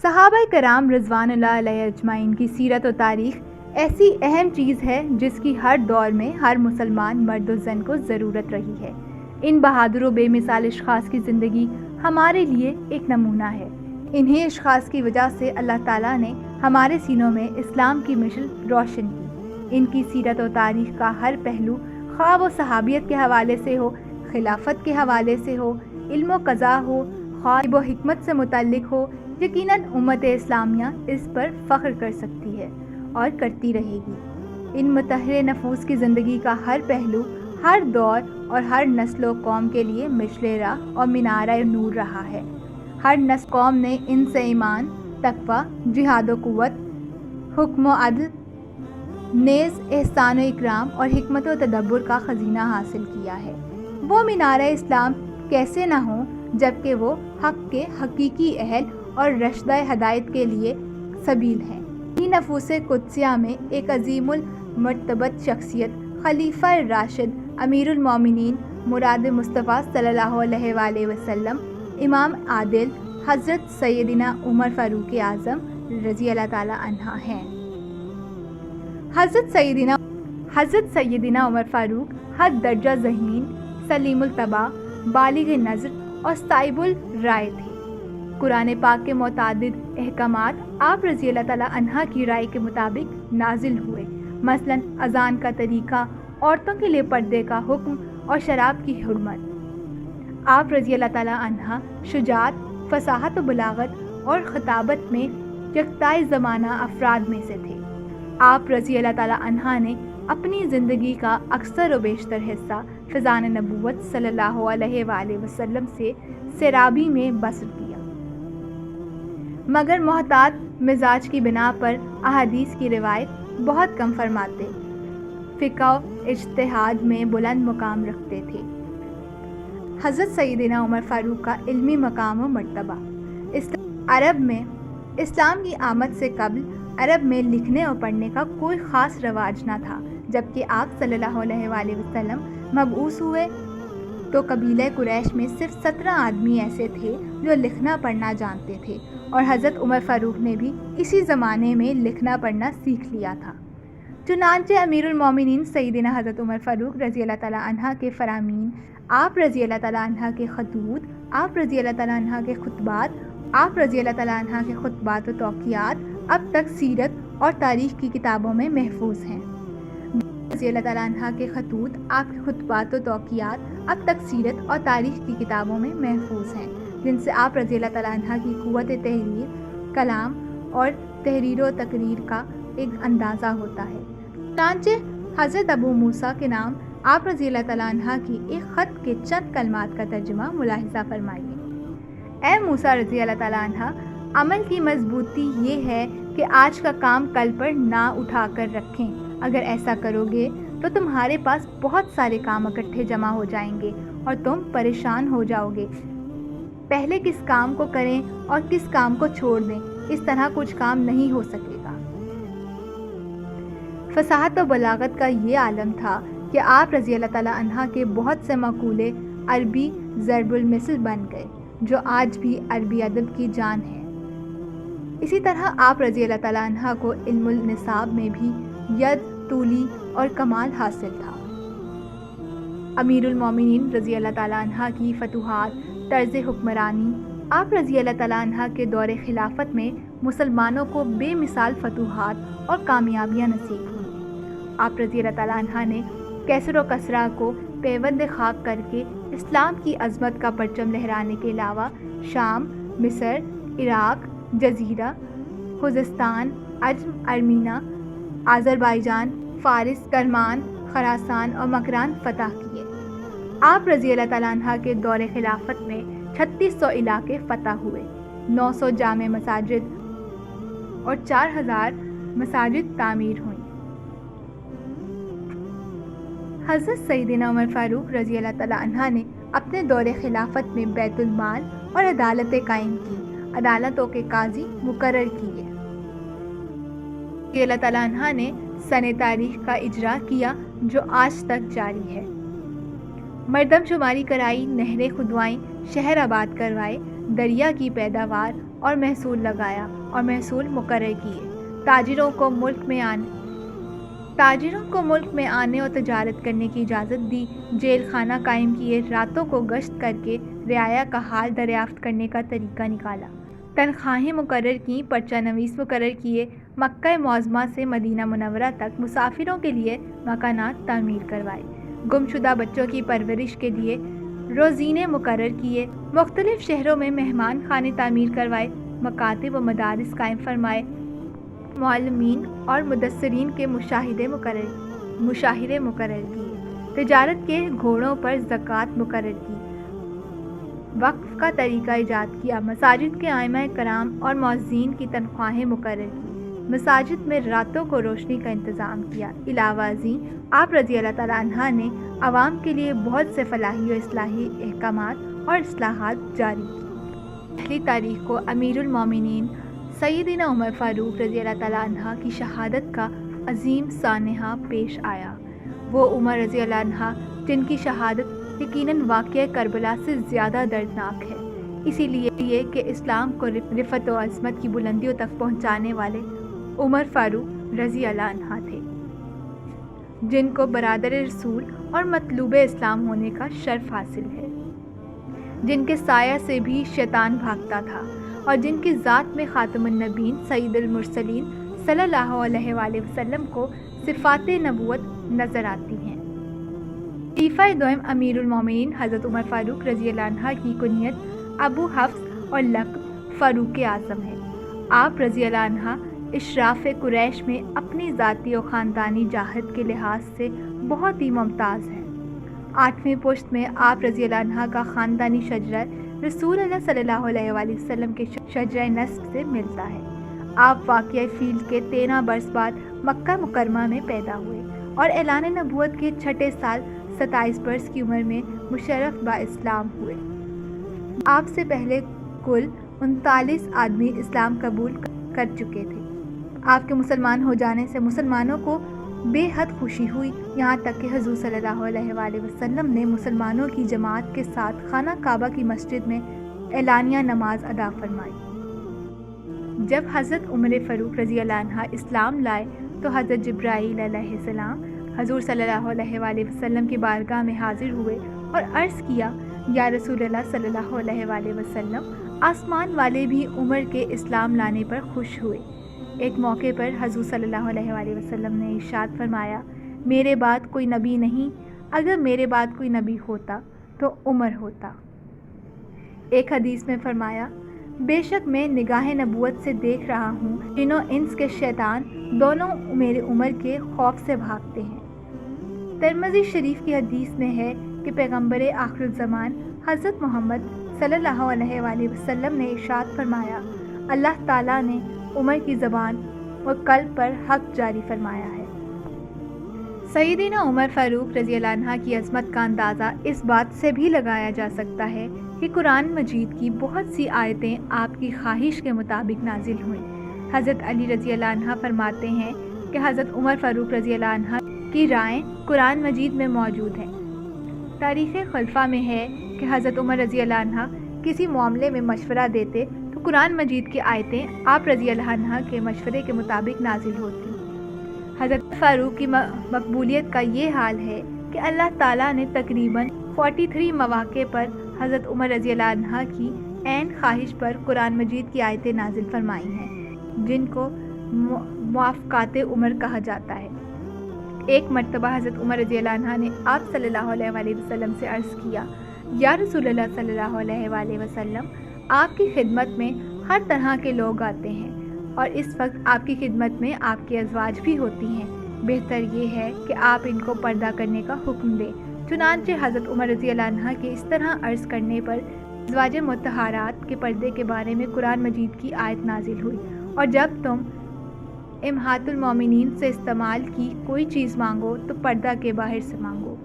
صحابہ کرام رضوان اللہ علیہ اجمعین کی سیرت و تاریخ ایسی اہم چیز ہے جس کی ہر دور میں ہر مسلمان مرد و زن کو ضرورت رہی ہے۔ ان بہادر و بے مثال اشخاص کی زندگی ہمارے لیے ایک نمونہ ہے۔ انہی اشخاص کی وجہ سے اللہ تعالیٰ نے ہمارے سینوں میں اسلام کی مشل روشن کی۔ ان کی سیرت و تاریخ کا ہر پہلو، خواہ وہ صحابیت کے حوالے سے ہو، خلافت کے حوالے سے ہو، علم و قضا ہو، خواہ و حکمت سے متعلق ہو، یقیناً امت اسلامیہ اس پر فخر کر سکتی ہے اور کرتی رہے گی۔ ان مطہر نفوس کی زندگی کا ہر پہلو ہر دور اور ہر نسل و قوم کے لیے مشل راہ اور مینارہ نور رہا ہے۔ ہر نسل قوم نے ان سے ایمان، تقویٰ، جہاد و قوت، حکم و عدل، نیز احسان و اکرام اور حکمت و تدبر کا خزینہ حاصل کیا ہے۔ وہ مینارہ اسلام کیسے نہ ہوں جبکہ وہ حق کے حقیقی اہل اور رشدہ ہدایت کے لیے سبیل ہیں۔ ہی نفوس قدسیہ میں ایک عظیم المرتبت شخصیت، خلیفہ راشد، امیر المومنین، مراد مصطفیٰ صلی اللہ علیہ وآلہ وسلم، امام عادل، حضرت سیدنا عمر فاروق اعظم رضی اللہ تعالیٰ عنہ ہیں۔ حضرت سیدنا عمر فاروق حد درجہ ذہین، سلیم الطبع، بالغ نظر اور صائب الرائے تھے۔ قرآن پاک کے متعدد احکامات آپ رضی اللہ تعالیٰ عنہ کی رائے کے مطابق نازل ہوئے، مثلاً اذان کا طریقہ، عورتوں کے لیے پردے کا حکم اور شراب کی حرمت۔ آپ رضی اللہ تعالیٰ عنہ شجاعت، فصاحت و بلاغت اور خطابت میں یکتائے زمانہ افراد میں سے تھے۔ آپ رضی اللہ تعالیٰ عنہ نے اپنی زندگی کا اکثر و بیشتر حصہ فیضان نبوت صلی اللہ علیہ وآلہ وسلم سے سیرابی میں بسر کیا، مگر محتاط مزاج کی بنا پر احادیث کی روایت بہت کم فرماتے، فقہ و اجتہاد میں بلند مقام رکھتے تھے۔ حضرت سیدنا عمر فاروق کا علمی مقام و مرتبہ۔ عرب میں اسلام کی آمد سے قبل عرب میں لکھنے اور پڑھنے کا کوئی خاص رواج نہ تھا۔ جبکہ آپ صلی اللہ علیہ وآلہ وسلم مبعوث ہوئے تو قبیلہ قریش میں صرف 17 آدمی ایسے تھے جو لکھنا پڑھنا جانتے تھے، اور حضرت عمر فاروق نے بھی اسی زمانے میں لکھنا پڑھنا سیکھ لیا تھا۔ چنانچہ امیر المومنین سیدنا حضرت عمر فاروق رضی اللہ تعالیٰ عنہ کے فرامین، آپ رضی اللہ تعالیٰ عنہ کے خطوط، آپ رضی اللہ تعالیٰ عنہ کے خطبات، آپ رضی اللہ تعالیٰ عنہ کے خطبات و توقیات اب تک سیرت اور تاریخ کی کتابوں میں محفوظ ہیں۔ رضی اللہ تعالیٰ عنہ کے خطوط، آپ کے خطبات و توقیات اب تک سیرت اور تاریخ کی کتابوں میں محفوظ ہیں، جن سے آپ رضی اللہ تعالیٰ عنہ کی قوت تحریر، کلام اور تحریر و تقریر کا ایک اندازہ ہوتا ہے۔ چنانچہ حضرت ابو موسیٰ کے نام آپ رضی اللہ تعالیٰ عنہ کی ایک خط کے چند کلمات کا ترجمہ ملاحظہ فرمائیے۔ اے موسیٰ رضی اللہ تعالیٰ عنہ، عمل کی مضبوطی یہ ہے کہ آج کا کام کل پر نہ اٹھا کر رکھیں۔ اگر ایسا کرو گے تو تمہارے پاس بہت سارے کام اکٹھے جمع ہو جائیں گے اور تم پریشان ہو جاؤ گے۔ پہلے کس کام کو کریں اور کس کام کو چھوڑ دیں، اس طرح کچھ کام نہیں ہو سکے گا۔ فصاحت و بلاغت کا یہ عالم تھا کہ آپ رضی اللہ تعالیٰ عنہ کے بہت سے مقولے عربی ضرب المثل بن گئے، جو آج بھی عربی ادب کی جان ہے۔ اسی طرح آپ رضی اللہ تعالیٰ عنہ کو علم النساب میں بھی ید، طولی اور کمال حاصل تھا۔ امیر المومنین رضی اللہ تعالیٰ عنہ کی فتوحات، طرز حکمرانی، آپ رضی اللہ تعالیٰ عنہ کے دور خلافت میں مسلمانوں کو بے مثال فتوحات اور کامیابیاں نصیب ہوئیں۔ آپ رضی اللہ تعالیٰ عنہ نے کیسر و کسریٰ کو پیوند خاک کر کے اسلام کی عظمت کا پرچم لہرانے کے علاوہ شام، مصر، عراق، جزیرہ، خوزستان، عجم، ارمینہ، آذربائیجان، فارس، کرمان، خراسان اور مکران فتح کیے۔ آپ رضی اللہ تعالیٰ عنہ کے دور خلافت میں 3600 علاقے فتح ہوئے، 900 جامع مساجد اور 4000 مساجد تعمیر ہوئیں۔ حضرت سیدنا عمر فاروق رضی اللہ تعالیٰ عنہ نے اپنے دور خلافت میں بیت المال اور عدالتیں قائم کی، عدالتوں کے قاضی مقرر کیے۔ اللہ تعالیٰ عنہ نے سن تاریخ کا اجرا کیا جو آج تک جاری ہے۔ مردم شماری کرائی، نہریں کھدوائیں، شہر آباد کروائے، دریا کی پیداوار اور محصول لگایا اور محصول مقرر کیے۔ تاجروں کو ملک میں آنے اور تجارت کرنے کی اجازت دی۔ جیل خانہ قائم کیے۔ راتوں کو گشت کر کے رعایا کا حال دریافت کرنے کا طریقہ نکالا۔ تنخواہیں مقرر کیں۔ پرچہ نویس مقرر کیے۔ مکہ معظمہ سے مدینہ منورہ تک مسافروں کے لیے مکانات تعمیر کروائے۔ گمشدہ بچوں کی پرورش کے لیے روزینے مقرر کیے۔ مختلف شہروں میں مہمان خانے تعمیر کروائے۔ مکاتب و مدارس قائم فرمائے۔ معلمین اور مدثرین کے مشاہرے مقرر کیے۔ تجارت کے گھوڑوں پر زکوٰۃ مقرر کی۔ وقف کا طریقہ ایجاد کیا۔ مساجد کے ائمہ کرام اور مؤذنین کی تنخواہیں مقرر کی۔ مساجد میں راتوں کو روشنی کا انتظام کیا۔ علاوہ ازیں آپ رضی اللہ تعالیٰ عنہ نے عوام کے لیے بہت سے فلاحی و اصلاحی احکامات اور اصلاحات جاری کی۔ پہلی تاریخ کو امیر المومنین سیدنا عمر فاروق رضی اللہ تعالیٰ عنہ کی شہادت کا عظیم سانحہ پیش آیا۔ وہ عمر رضی اللہ عنہ جن کی شہادت یقیناً واقعہ کربلا سے زیادہ دردناک ہے، اسی لیے کہ اسلام کو رفعت و عظمت کی بلندیوں تک پہنچانے والے عمر فاروق رضی اللہ عنہ تھے، جن کو برادر رسول اور مطلوب اسلام ہونے کا شرف حاصل ہے، جن کے سایہ سے بھی شیطان بھاگتا تھا اور جن کی ذات میں خاتم النبیین سید المرسلین صلی اللہ علیہ وآلہ وسلم کو صفات نبوت نظر آتی ہیں۔ خلیفہ دوم امیر المومنین حضرت عمر فاروق رضی اللہ عنہ کی کنیت ابو حفص اور لقب فاروق اعظم ہے۔ آپ رضی اللہ عنہ اشراف قریش میں اپنی ذاتی و خاندانی جاہت کے لحاظ سے بہت ہی ممتاز ہیں۔ 8ویں پشت میں آپ رضی اللہ عنہ کا خاندانی شجرہ رسول اللہ صلی اللہ علیہ وآلہ وسلم کے شجرہ نسب سے ملتا ہے۔ آپ واقعہ فیل کے 13 برس بعد مکہ مکرمہ میں پیدا ہوئے اور اعلان نبوت کے 6 سال 27 برس کی عمر میں مشرف با اسلام ہوئے۔ آپ سے پہلے کل 39 آدمی اسلام قبول کر چکے تھے۔ آپ کے مسلمان ہو جانے سے مسلمانوں کو بے حد خوشی ہوئی، یہاں تک کہ حضور صلی اللہ علیہ وآلہ وسلم نے مسلمانوں کی جماعت کے ساتھ خانہ کعبہ کی مسجد میں اعلانیہ نماز ادا فرمائی۔ جب حضرت عمر فاروق رضی اللہ عنہ اسلام لائے تو حضرت جبرائیل علیہ السلام حضور صلی اللہ علیہ وآلہ وسلم کی بارگاہ میں حاضر ہوئے اور عرض کیا، یا رسول اللہ صلی اللہ علیہ وآلہ وسلم، آسمان والے بھی عمر کے اسلام لانے پر خوش ہوئے۔ ایک موقع پر حضور صلی اللہ علیہ وآلہ وسلم نے ارشاد فرمایا، میرے بعد کوئی نبی نہیں، اگر میرے بعد کوئی نبی ہوتا تو عمر ہوتا۔ ایک حدیث میں فرمایا، بے شک میں نگاہ نبوت سے دیکھ رہا ہوں جن و انس کے شیطان دونوں میرے عمر کے خوف سے بھاگتے ہیں۔ ترمذی شریف کی حدیث میں ہے کہ پیغمبر آخر الزمان حضرت محمد صلی اللہ علیہ وآلہ وسلم نے ارشاد فرمایا، اللہ تعالیٰ نے عمر کی زبان و قلب پر حق جاری فرمایا ہے۔ سیدنا عمر فاروق رضی اللہ عنہ کی عظمت کا اندازہ اس بات سے بھی لگایا جا سکتا ہے کہ قرآن مجید کی بہت سی آیتیں آپ کی خواہش کے مطابق نازل ہوئیں۔ حضرت علی رضی اللہ عنہ فرماتے ہیں کہ حضرت عمر فاروق رضی اللہ عنہ کی رائیں قرآن مجید میں موجود ہیں۔ تاریخ خلفاء میں ہے کہ حضرت عمر رضی اللہ عنہ کسی معاملے میں مشورہ دیتے تو قرآن مجید کی آیتیں آپ رضی اللہ عنہ کے مشورے کے مطابق نازل ہوتی۔ حضرت فاروق کی مقبولیت کا یہ حال ہے کہ اللہ تعالیٰ نے تقریباً 43 مواقع پر حضرت عمر رضی اللہ عنہ کی عین خواہش پر قرآن مجید کی آیتیں نازل فرمائی ہیں، جن کو موافقات عمر کہا جاتا ہے۔ ایک مرتبہ حضرت عمر رضی اللہ عنہ نے آپ صلی اللہ علیہ وآلہ وسلم سے عرض کیا، یا رسول اللہ صلی اللہ علیہ وآلہ وسلم، آپ کی خدمت میں ہر طرح کے لوگ آتے ہیں اور اس وقت آپ کی خدمت میں آپ کی ازواج بھی ہوتی ہیں، بہتر یہ ہے کہ آپ ان کو پردہ کرنے کا حکم دیں۔ چنانچہ حضرت عمر رضی اللہ عنہ کے اس طرح عرض کرنے پر ازواج مطہرات کے پردے کے بارے میں قرآن مجید کی آیت نازل ہوئی، اور جب تم امہات المومنین سے استعمال کی کوئی چیز مانگو تو پردہ کے باہر سے مانگو۔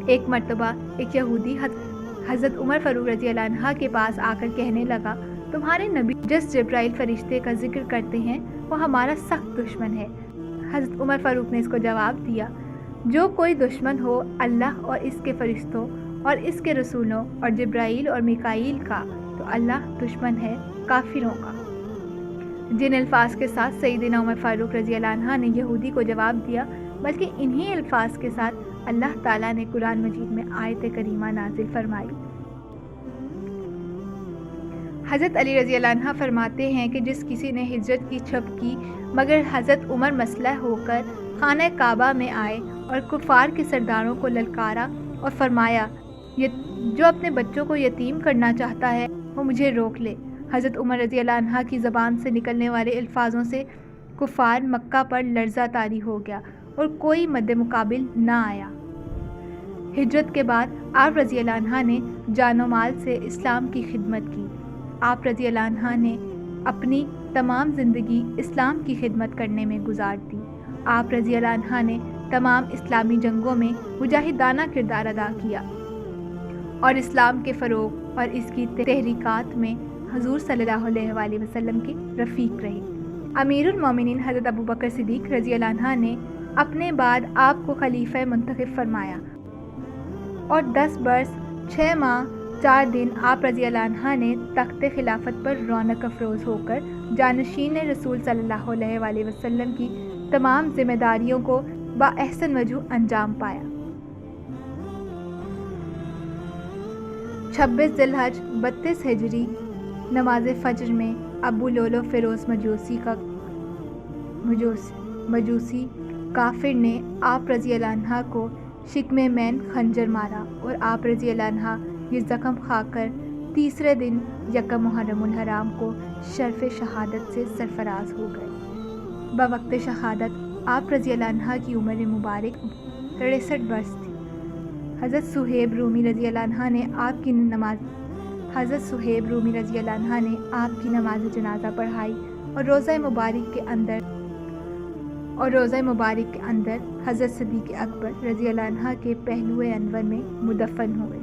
ایک مرتبہ ایک یہودی حضرت عمر فاروق رضی اللہ عنہ کے پاس آ کر کہنے لگا، تمہارے نبی جس جبرائیل فرشتے کا ذکر کرتے ہیں وہ ہمارا سخت دشمن ہے۔ حضرت عمر فاروق نے اس کو جواب دیا، جو کوئی دشمن ہو اللہ اور اس کے فرشتوں اور اس کے رسولوں اور جبرائیل اور میکائیل کا تو اللہ دشمن ہے کافروں کا۔ جن الفاظ کے ساتھ سیدنا عمر فاروق رضی اللہ عنہ نے یہودی کو جواب دیا، بلکہ انہی الفاظ کے ساتھ اللہ تعالیٰ نے قرآن مجید میں آیت کریمہ نازل فرمائی۔ حضرت علی رضی اللہ عنہ فرماتے ہیں کہ جس کسی نے ہجرت کی چھپ کی مگر حضرت عمر مسلح ہو کر خانہ کعبہ میں آئے اور کفار کے سرداروں کو للکارا اور فرمایا جو اپنے بچوں کو یتیم کرنا چاہتا ہے وہ مجھے روک لے۔ حضرت عمر رضی اللہ عنہ کی زبان سے نکلنے والے الفاظوں سے کفار مکہ پر لرزہ طاری ہو گیا اور کوئی مد مقابل نہ آیا۔ ہجرت کے بعد آپ رضی اللہ عنہ نے جان و مال سے اسلام کی خدمت کی۔ آپ رضی اللہ عنہ نے اپنی تمام زندگی اسلام کی خدمت کرنے میں گزار دی۔ آپ رضی اللہ عنہ نے تمام اسلامی جنگوں میں مجاہدانہ کردار ادا کیا اور اسلام کے فروغ اور اس کی تحریکات میں حضور صلی اللہ علیہ وآلہ وسلم کے رفیق رہے۔ امیر المومنین حضرت ابوبکر صدیق رضی اللہ عنہ نے اپنے بعد آپ کو خلیفہ منتخب فرمایا اور 10 برس 6 ماہ 4 دن آپ رضی اللہ عنہ نے تخت خلافت پر رونق افروز ہو کر جانشین رسول صلی اللہ علیہ وآلہ وسلم کی تمام ذمہ داریوں کو باحسن وجہ انجام پایا۔ 26 ذی الحج 32 ہجری نماز فجر میں ابو لولو فیروز مجوسی کافر نے آپ رضی اللہ عنہ کو شکم مین خنجر مارا اور آپ رضی اللہ عنہ یہ زخم کھا کر تیسرے دن یکم محرم الحرام کو شرف شہادت سے سرفراز ہو گئے۔ بوقت شہادت آپ رضی اللہ عنہ کی عمر مبارک 63 برس تھی۔ حضرت صہیب رومی رضی اللہ عنہ نے آپ کی نماز جنازہ پڑھائی اور روضہ مبارک کے اندر حضرت صدیق اکبر رضی اللہ عنہ کے پہلو انور میں مدفن ہوئے۔